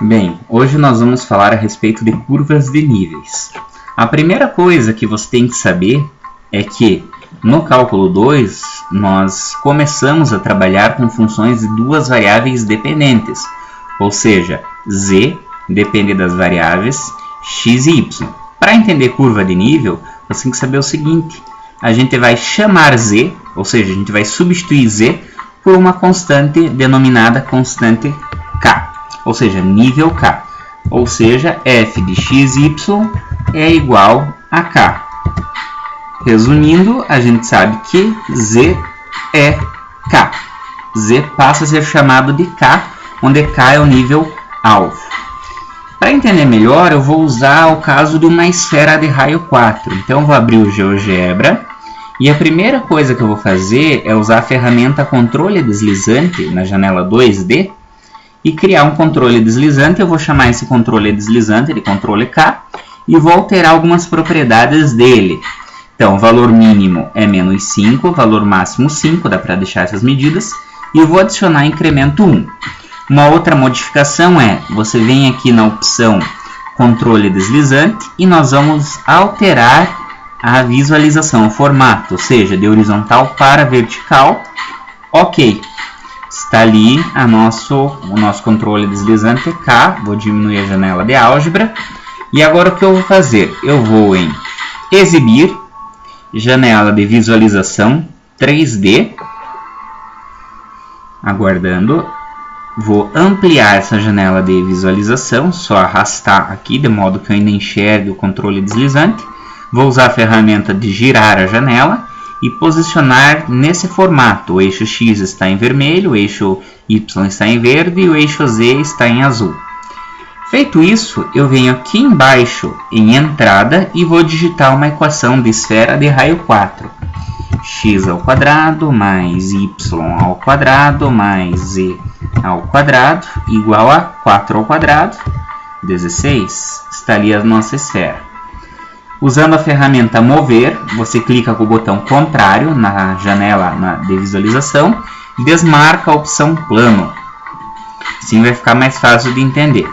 Bem, hoje nós vamos falar a respeito de curvas de níveis. A primeira coisa que você tem que saber é que no cálculo 2 nós começamos a trabalhar com funções de duas variáveis dependentes, ou seja, z depende das variáveis x e y. Para entender curva de nível, você tem que saber o seguinte: a gente vai chamar z, ou seja, a gente vai substituir z por uma constante denominada constante k. Ou seja, nível k. Ou seja, f de x e y é igual a k. Resumindo, a gente sabe que z é k. Z passa a ser chamado de k, onde k é o nível alvo. Para entender melhor, eu vou usar o caso de uma esfera de raio 4. Então, eu vou abrir o GeoGebra. E a primeira coisa que eu vou fazer é usar a ferramenta controle deslizante na janela 2D e criar um controle deslizante. Eu vou chamar esse controle deslizante de controle K e vou alterar algumas propriedades dele. Então, o valor mínimo é menos 5, o valor máximo 5, dá para deixar essas medidas, e eu vou adicionar incremento 1. Uma outra modificação é, você vem aqui na opção controle deslizante e nós vamos alterar a visualização, o formato, ou seja, de horizontal para vertical. Ok. Está ali o nosso controle deslizante K. Vou diminuir a janela de álgebra. E agora o que eu vou fazer? Eu vou em exibir, janela de visualização 3D. Aguardando. Vou ampliar essa janela de visualização, só arrastar aqui, de modo que eu ainda enxergue o controle deslizante. Vou usar a ferramenta de girar a janela e posicionar nesse formato. O eixo X está em vermelho, o eixo Y está em verde e o eixo Z está em azul. Feito isso, eu venho aqui embaixo em entrada e vou digitar uma equação de esfera de raio 4. X ao quadrado mais Y ao quadrado mais Z ao quadrado igual a 4 ao quadrado, 16. Está ali a nossa esfera. Usando a ferramenta mover, você clica com o botão contrário na janela de visualização e desmarca a opção plano. Assim vai ficar mais fácil de entender.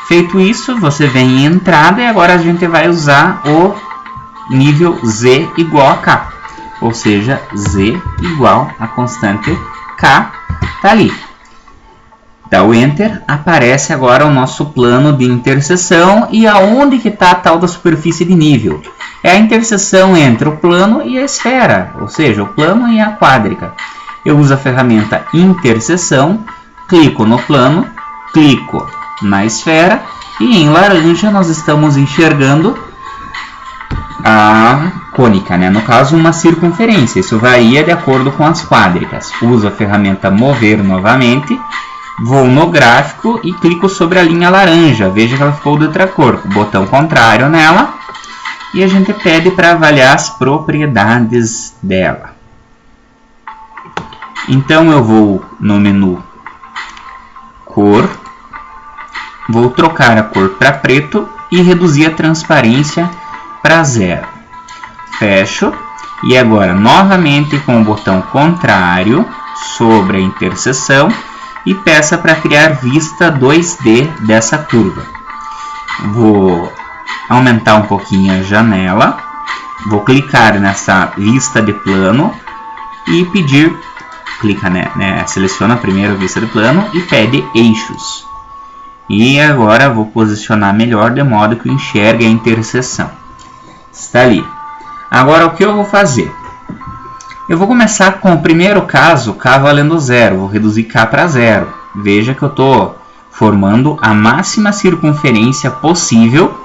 Feito isso, você vem em entrada e agora a gente vai usar o nível z igual a k. Ou seja, z igual a constante k, está ali. Dá o Enter, aparece agora o nosso plano de interseção e aonde que está a tal da superfície de nível. É a interseção entre o plano e a esfera, ou seja, o plano e a quádrica. Eu uso a ferramenta interseção, clico no plano, clico na esfera e em laranja nós estamos enxergando a cônica, né? No caso uma circunferência, isso varia de acordo com as quádricas. Uso a ferramenta mover novamente. Vou no gráfico e clico sobre a linha laranja. Veja que ela ficou de outra cor. Botão contrário nela. E a gente pede para avaliar as propriedades dela. Então eu vou no menu cor. Vou trocar a cor para preto e reduzir a transparência para 0. Fecho. E agora novamente com o botão contrário sobre a interseção. E peça para criar vista 2D dessa curva. Vou aumentar um pouquinho a janela. Vou clicar nessa vista de plano e pedir, seleciona primeiro a vista de plano e pede eixos. E agora vou posicionar melhor de modo que eu enxergue a interseção. Está ali. Agora o que eu vou fazer? Eu vou começar com o primeiro caso, k valendo 0. Vou reduzir k para 0. Veja que eu estou formando a máxima circunferência possível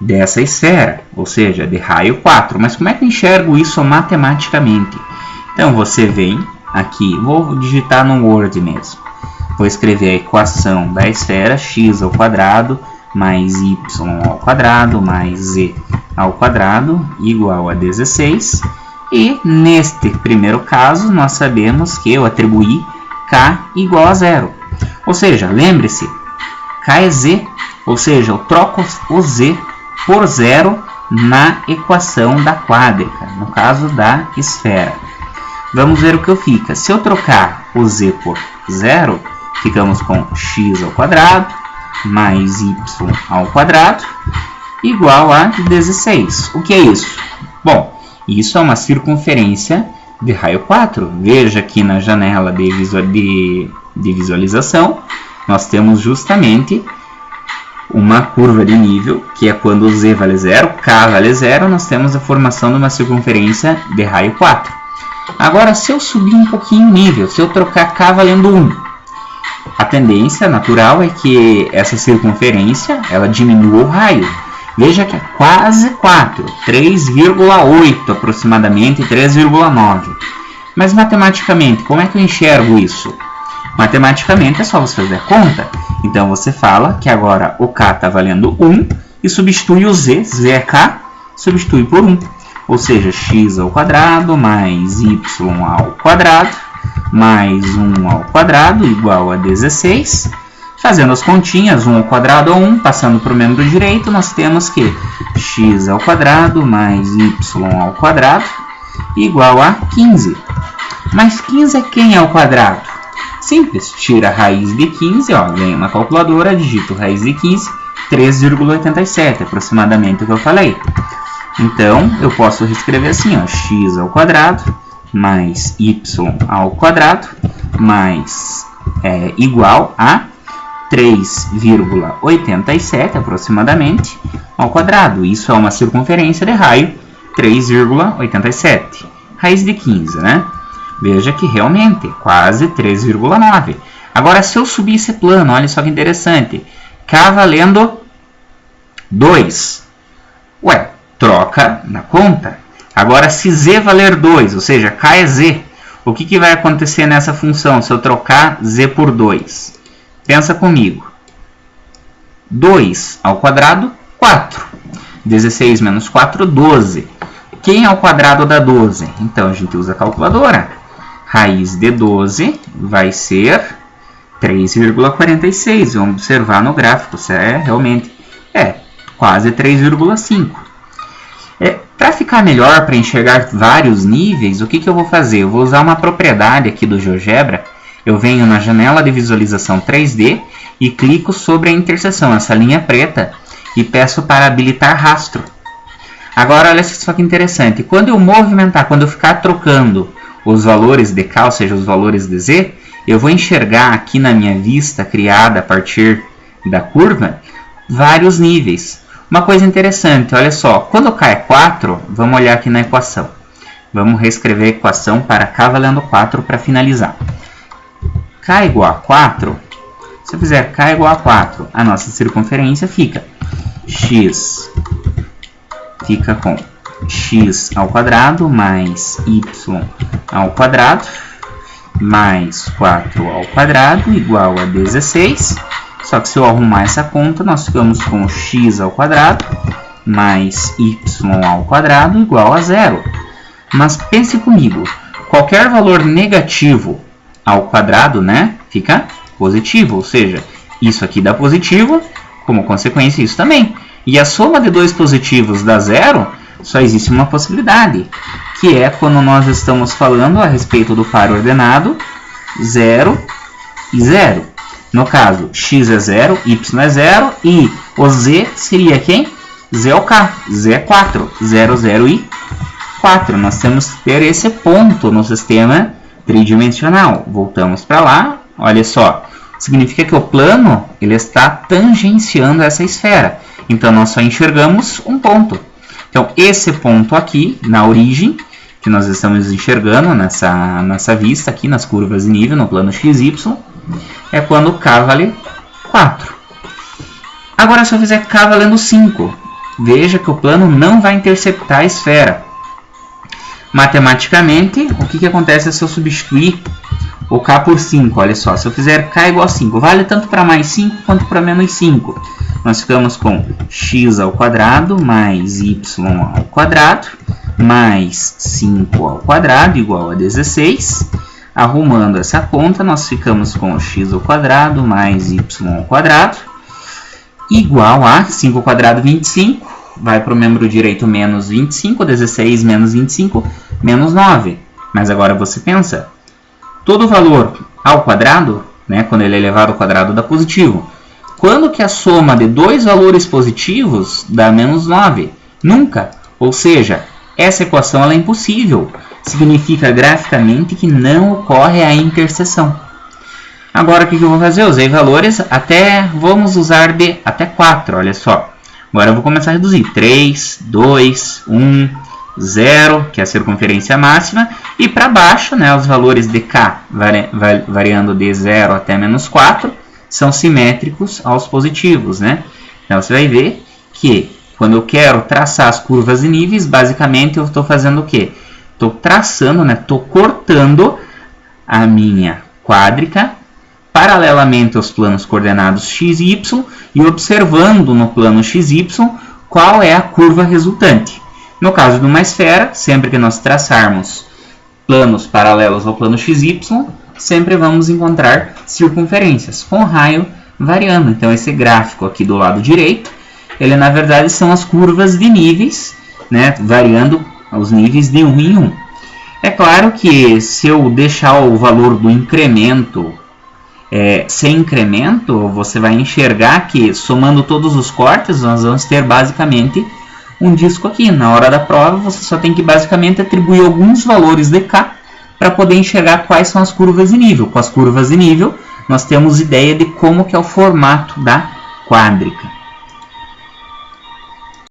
dessa esfera, ou seja, de raio 4. Mas como é que eu enxergo isso matematicamente? Então, você vem aqui, vou digitar no Word mesmo. Vou escrever a equação da esfera, x ao quadrado mais y ao quadrado mais z ao quadrado igual a 16. E neste primeiro caso, nós sabemos que eu atribuí k igual a 0. Ou seja, lembre-se, k é z, ou seja, eu troco o z por 0 na equação da quádrica, no caso da esfera. Vamos ver o que fica. Se eu trocar o z por 0, ficamos com x ao quadrado mais y ao quadrado igual a 16. O que é isso? Bom, isso é uma circunferência de raio 4. Veja aqui na janela de visualização, nós temos justamente uma curva de nível, que é quando z vale 0, k vale 0, nós temos a formação de uma circunferência de raio 4. Agora, se eu subir um pouquinho o nível, se eu trocar k valendo 1, a tendência natural é que essa circunferência ela diminua o raio. Veja que é quase 4, 3,8 aproximadamente, 3,9. Mas matematicamente, como é que eu enxergo isso? Matematicamente é só você fazer a conta. Então você fala que agora o k está valendo 1 e substitui o z, z é k, substitui por 1. Ou seja, x ao quadrado mais y ao quadrado mais 1 ao quadrado igual a 16. Fazendo as continhas, 1 ao quadrado a 1, passando para o membro direito, nós temos que x ao quadrado mais y ao quadrado igual a 15. Mas 15 é quem ao quadrado? Simples, tira a raiz de 15, ó, venho na calculadora, digito raiz de 15, 3,87, aproximadamente o que eu falei. Então, eu posso reescrever assim, ó, x ao quadrado mais y ao quadrado mais igual a 3,87 aproximadamente ao quadrado. Isso é uma circunferência de raio 3,87. Raiz de 15, né? Veja que realmente quase 3,9. Agora, se eu subir esse plano, olha só que interessante. K valendo 2. Ué, troca na conta. Agora, se z valer 2, ou seja, k é z, o que vai acontecer nessa função se eu trocar z por 2? Pensa comigo. 2 ao quadrado, 4. 16 menos 4, 12. Quem ao quadrado dá 12? Então, a gente usa a calculadora. Raiz de 12 vai ser 3,46. Vamos observar no gráfico. Isso realmente quase 3,5. Para ficar melhor, para enxergar vários níveis, o que eu vou fazer? Eu vou usar uma propriedade aqui do GeoGebra. Eu venho na janela de visualização 3D e clico sobre a interseção, essa linha preta, e peço para habilitar rastro. Agora, olha só que interessante. Quando eu movimentar, quando eu ficar trocando os valores de K, ou seja, os valores de Z, eu vou enxergar aqui na minha vista, criada a partir da curva, vários níveis. Uma coisa interessante, olha só, quando K é 4, vamos olhar aqui na equação. Vamos reescrever a equação para K valendo 4 para finalizar. K igual a 4, se eu fizer K igual a 4, a nossa circunferência fica x, fica com x ao quadrado mais y ao quadrado mais 4 ao quadrado igual a 16. Só que se eu arrumar essa conta, nós ficamos com x ao quadrado mais y ao quadrado igual a 0. Mas pense comigo, qualquer valor negativo ao quadrado, né, fica positivo, ou seja, isso aqui dá positivo, como consequência isso também. E a soma de dois positivos dá 0, só existe uma possibilidade, que é quando nós estamos falando a respeito do par ordenado 0 e 0. No caso, x é 0, y é 0 e o z seria quem? Z é o k, z é 4, 0, 0 e 4. Nós temos que ter esse ponto no sistema tridimensional. Voltamos para lá, olha só, significa que o plano ele está tangenciando essa esfera. Então, nós só enxergamos um ponto. Então, esse ponto aqui, na origem, que nós estamos enxergando nessa vista aqui, nas curvas de nível, no plano XY, é quando K vale 4. Agora, se eu fizer K valendo 5, veja que o plano não vai interceptar a esfera. Matematicamente, o que acontece se eu substituir o K por 5? Olha só, se eu fizer K igual a 5, vale tanto para mais 5 quanto para menos 5. Nós ficamos com x ao quadrado mais y ao quadrado mais 5 ao quadrado igual a 16. Arrumando essa conta, nós ficamos com x ao quadrado mais y ao quadrado igual a 5 ao quadrado, 25. Vai para o membro direito menos 25, 16 menos 25, menos 9. Mas agora você pensa, todo valor ao quadrado, né, quando ele é elevado ao quadrado dá positivo. Quando que a soma de dois valores positivos dá menos 9? Nunca. Ou seja, essa equação ela é impossível. Significa graficamente que não ocorre a interseção. Agora o que eu vou fazer? Eu usei valores até, vamos usar de até 4, olha só. Agora eu vou começar a reduzir. 3, 2, 1, 0, que é a circunferência máxima. E para baixo, né, os valores de k variando de 0 até menos 4, são simétricos aos positivos, né? Então você vai ver que quando eu quero traçar as curvas de níveis, basicamente eu estou fazendo o quê? Estou traçando, né? Estou cortando a minha quádrica paralelamente aos planos coordenados x e y e observando no plano x e y qual é a curva resultante. No caso de uma esfera, sempre que nós traçarmos planos paralelos ao plano x e y, sempre vamos encontrar circunferências com raio variando. Então esse gráfico aqui do lado direito, ele na verdade são as curvas de níveis, né, variando os níveis de 1 em 1. É claro que se eu deixar o valor do incremento sem incremento, você vai enxergar que somando todos os cortes, nós vamos ter basicamente um disco aqui. Na hora da prova, você só tem que basicamente atribuir alguns valores de k para poder enxergar quais são as curvas de nível. Com as curvas de nível, nós temos ideia de como que é o formato da quádrica.